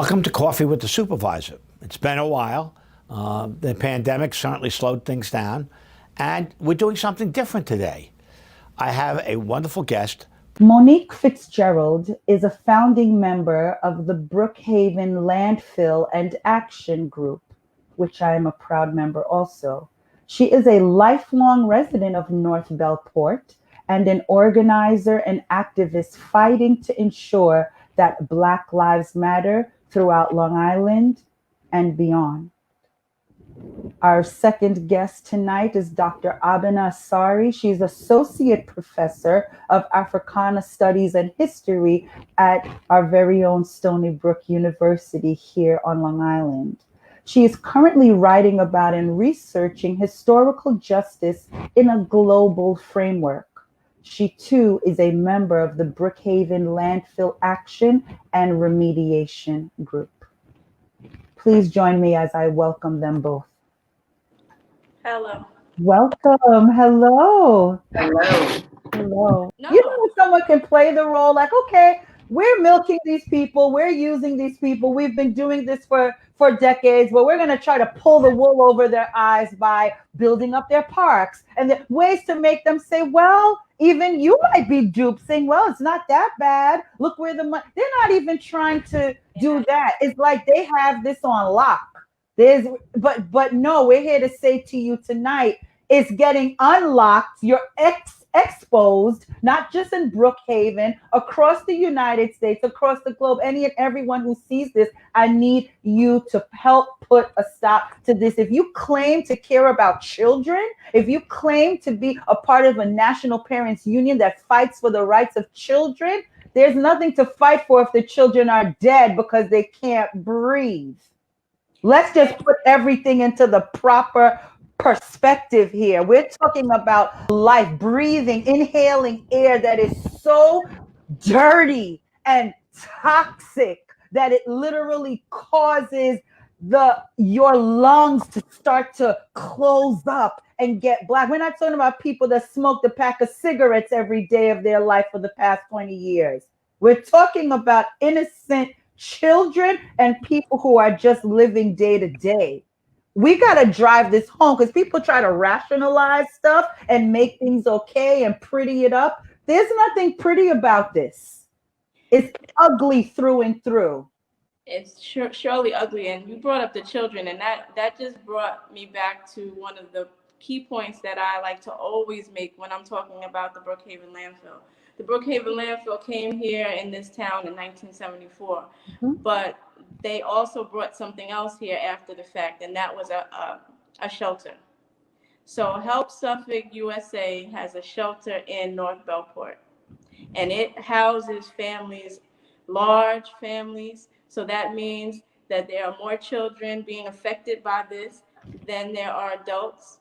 Welcome to Coffee with the Supervisor. It's been a while. The pandemic certainly slowed things down, and we're doing something different today. I have a wonderful guest. Monique Fitzgerald is a founding member of the Brookhaven Landfill and Action Group, which I am a proud member also. She is a lifelong resident of North Bellport and an organizer and activist fighting to ensure that Black Lives Matter throughout Long Island and beyond. Our second guest tonight is Dr. Abena Asari. She's Associate Professor of Africana Studies and History at our very own Stony Brook University here on Long Island. She is currently writing about and researching historical justice in a global framework. She too is a member of the Brookhaven Landfill Action and Remediation Group. Please join me as I welcome them both. Hello. Welcome. Hello. Hello. Hello. No. You know when someone can play the role like, okay, we're milking these people, we're using these people, we've been doing this for decades, but we're going to try to pull the wool over their eyes by building up their parks and the ways to make them say, well, even you might be duped, saying, well, it's not that bad. Look where the money. They're not even trying to do that. It's like they have this on lock. But no, we're here to say to you tonight, it's getting unlocked. You're exposed, not just in Brookhaven, across the United States, across the globe, any and everyone who sees this. I need you to help put a stop to this. If you claim to care about children, if you claim to be a part of a national parents union that fights for the rights of children, there's nothing to fight for if the children are dead because they can't breathe. Let's just put everything into the proper perspective here. We're talking about life, breathing, inhaling air that is so dirty and toxic that it literally causes your lungs to start to close up and get black. We're not talking about people that smoked a pack of cigarettes every day of their life for the past 20 years. We're talking about innocent children and people who are just living day to day. We got to drive this home because people try to rationalize stuff and make things okay and pretty it up. There's nothing pretty about this. It's ugly through and through. It's surely ugly. And you brought up the children, and that just brought me back to one of the key points that I like to always make when I'm talking about the Brookhaven landfill. The Brookhaven landfill came here in this town in 1974, but they also brought something else here after the fact, and that was a shelter. So Help Suffolk USA has a shelter in North Bellport, and it houses families, large families. So that means that there are more children being affected by this than there are adults.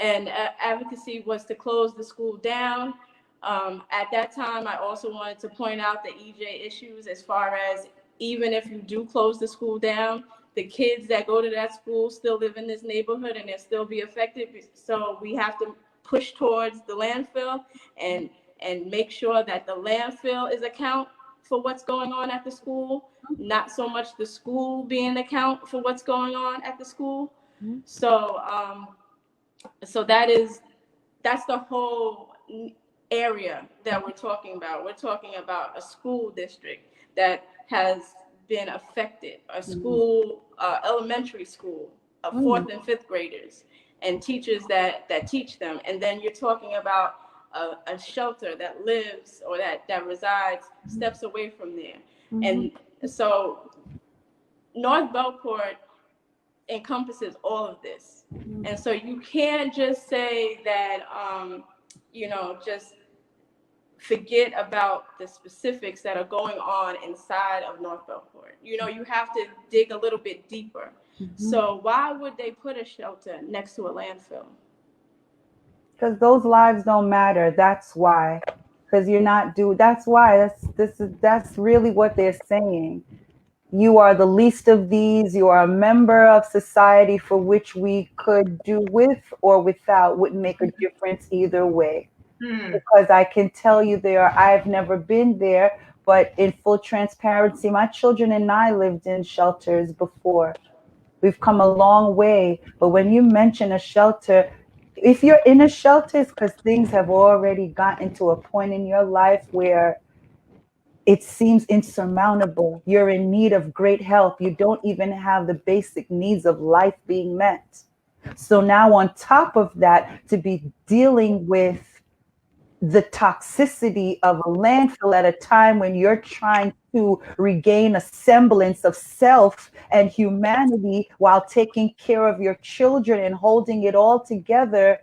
And advocacy was to close the school down. At that time, I also wanted to point out the EJ issues as far as even if you do close the school down, the kids that go to that school still live in this neighborhood and they'll still be affected. So we have to push towards the landfill and make sure that the landfill is account for what's going on at the school, not so much the school being account for what's going on at the school. So that's the whole area that we're talking about. We're talking about a school district that has been affected, a school, elementary school, fourth and fifth graders, and teachers that teach them. And then you're talking about a shelter that lives or that resides steps away from there. And so North Bellport encompasses all of this. And so you can't just say that, just forget about the specifics that are going on inside of North Bellport. You have to dig a little bit deeper. So why would they put a shelter next to a landfill? Because those lives don't matter. That's why. Because you're not that's why. That's really what they're saying. You are the least of these. You are a member of society for which we could do with or without, wouldn't make a difference either way. Because I can tell you I've never been there, But in full transparency, my children and I lived in shelters before. We've come a long way. But when you mention a shelter, if you're in a shelter, it's because things have already gotten to a point in your life where it seems insurmountable. You're in need of great help. You don't even have the basic needs of life being met. So now on top of that, to be dealing with the toxicity of a landfill at a time when you're trying to regain a semblance of self and humanity while taking care of your children and holding it all together,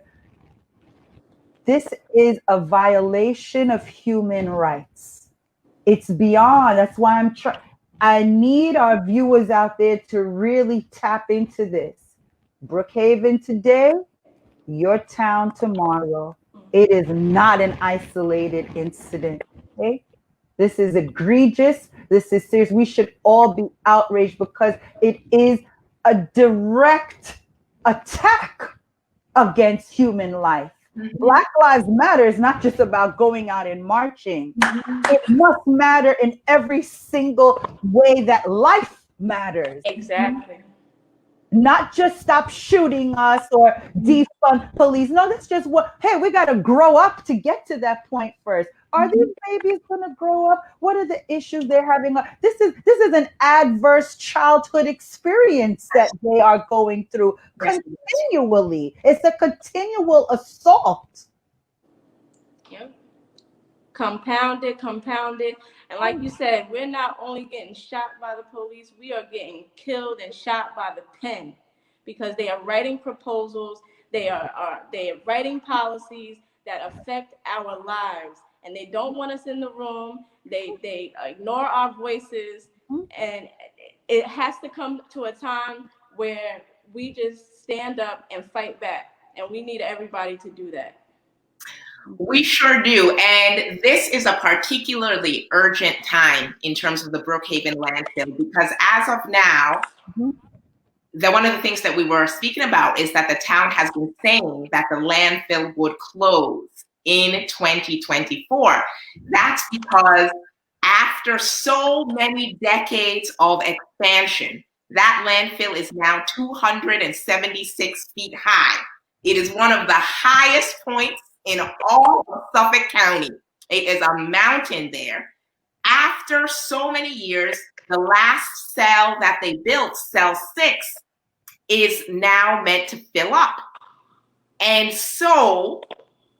this is a violation of human rights. It's beyond. That's why I need our viewers out there to really tap into this. Brookhaven today, your town tomorrow. It is not an isolated incident. Okay? This is egregious. This is serious. We should all be outraged because it is a direct attack against human life. Mm-hmm. Black Lives Matter is not just about going out and marching. Mm-hmm. It must matter in every single way that life matters. Exactly. Not just stop shooting us or defund police. No, that's just hey, we got to grow up to get to that point first. Are these babies going to grow up? What are the issues they're having? This is an adverse childhood experience that they are going through continually. It's a continual assault. Yep. Compounded. And like you said, we're not only getting shot by the police, we are getting killed and shot by the pen because they are writing proposals, they are writing policies that affect our lives, and they don't want us in the room. They ignore our voices, and it has to come to a time where we just stand up and fight back, and we need everybody to do that. We sure do. And this is a particularly urgent time in terms of the Brookhaven landfill, because as of now, one of the things that we were speaking about is that the town has been saying that the landfill would close in 2024. That's because after so many decades of expansion, that landfill is now 276 feet high. It is one of the highest points in all of Suffolk County. It is a mountain there. After so many years, the last cell that they built, cell 6, is now meant to fill up. And so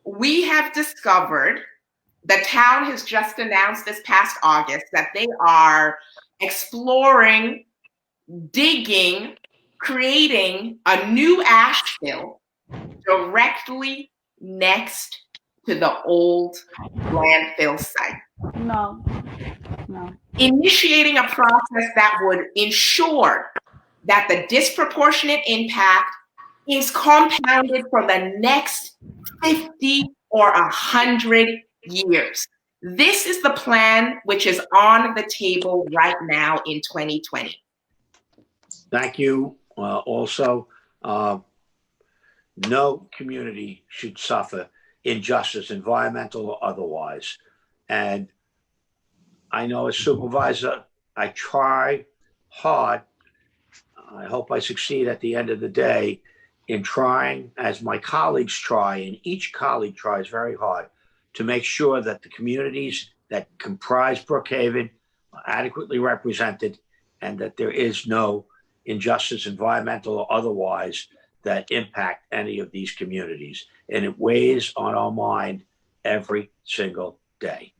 we have discovered, the town has just announced this past August that they are exploring, digging, creating a new ash fill directly next to the old landfill site. No. Initiating a process that would ensure that the disproportionate impact is compounded for the next 50 or 100 years. This is the plan which is on the table right now in 2020. Thank you. Also, no community should suffer injustice, environmental or otherwise. And I know as supervisor, I try hard. I hope I succeed at the end of the day in trying, as my colleagues try, and each colleague tries very hard to make sure that the communities that comprise Brookhaven are adequately represented and that there is no injustice, environmental or otherwise, that impact any of these communities. And it weighs on our mind every single day.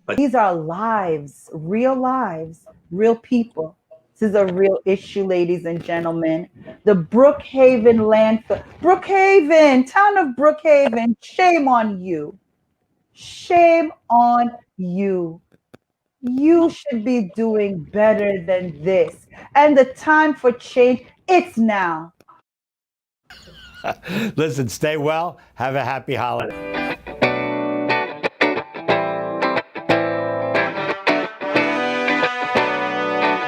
But these are lives, real people. This is a real issue, ladies and gentlemen. The Brookhaven landfill. Brookhaven, town of Brookhaven, shame on you. Shame on you. You should be doing better than this. And the time for change, it's now. Listen, stay well. Have a happy holiday.